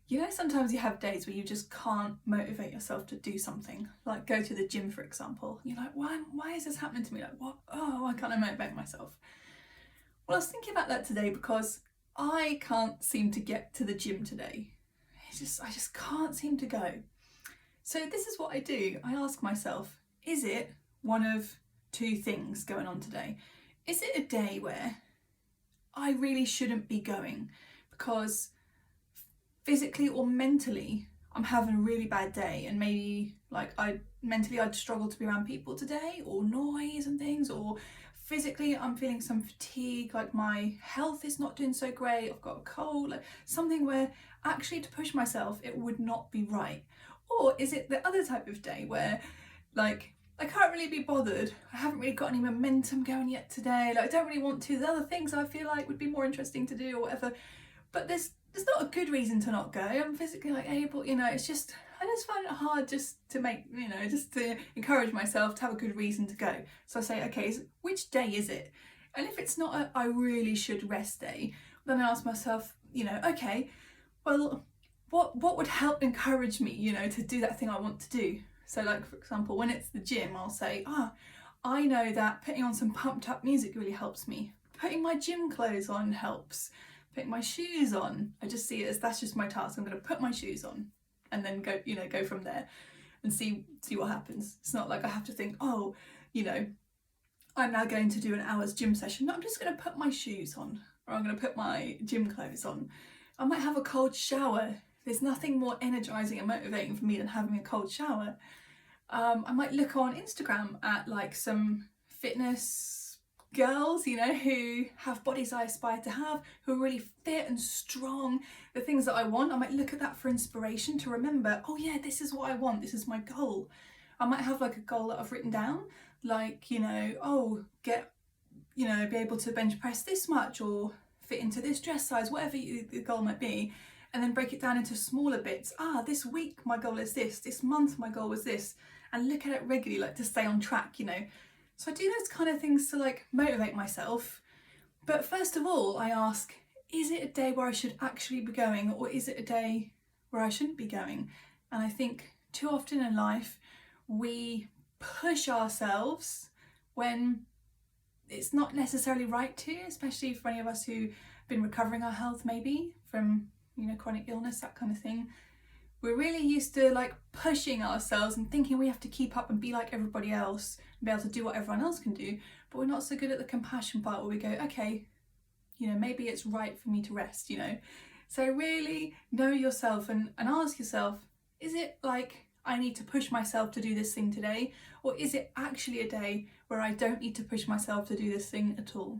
You know, sometimes you have days where you just can't motivate yourself to do something, like go to the gym, for example. You're like, why is this happening to me? Like, what? Oh, why can't I motivate myself? Well, I was thinking about that today because I can't seem to get to the gym today. I just can't seem to go. So this is what I do. I ask myself, is it one of two things going on today? Is it a day where I really shouldn't be going because physically or mentally I'm having a really bad day, and maybe like I'd struggle to be around people today, or noise and things, or physically I'm feeling some fatigue, like my health is not doing so great, I've got a cold, like something where actually to push myself it would not be right? Or is it the other type of day where like I can't really be bothered, I haven't really got any momentum going yet today, like I don't really want to, the other things I feel like would be more interesting to do or whatever, but there's not a good reason to not go. I'm physically like able, it's just, I just find it hard just to make, just to encourage myself to have a good reason to go. So I say, okay, which day is it? And if it's not a I really should rest day, then I ask myself, okay, well, what would help encourage me, to do that thing I want to do? So like, for example, when it's the gym, I'll say, I know that putting on some pumped up music really helps me. Putting my gym clothes on helps. Putting my shoes on, I just see it as that's just my task. I'm going to put my shoes on and then go from there and see what happens. It's not like I have to think, I'm now going to do an hour's gym session. No, I'm just going to put my shoes on, or I'm going to put my gym clothes on. I might have a cold shower. There's nothing more energizing and motivating for me than having a cold shower. I might look on Instagram at like some fitness girls, who have bodies I aspire to have, who are really fit and strong, the things that I want. I might look at that for inspiration to remember, oh yeah, this is what I want, this is my goal. I might have like a goal that I've written down, like, be able to bench press this much or fit into this dress size, whatever the goal might be, and then break it down into smaller bits. This week my goal is this month my goal was this, and look at it regularly, like to stay on track, So I do those kind of things to like motivate myself. But first of all, I ask, is it a day where I should actually be going, or is it a day where I shouldn't be going? And I think too often in life, we push ourselves when it's not necessarily right to, especially for any of us who've been recovering our health maybe from, chronic illness, that kind of thing. We're really used to like pushing ourselves and thinking we have to keep up and be like everybody else and be able to do what everyone else can do, but we're not so good at the compassion part where we go, okay, maybe it's right for me to rest, So really know yourself and ask yourself, is it like I need to push myself to do this thing today, or is it actually a day where I don't need to push myself to do this thing at all?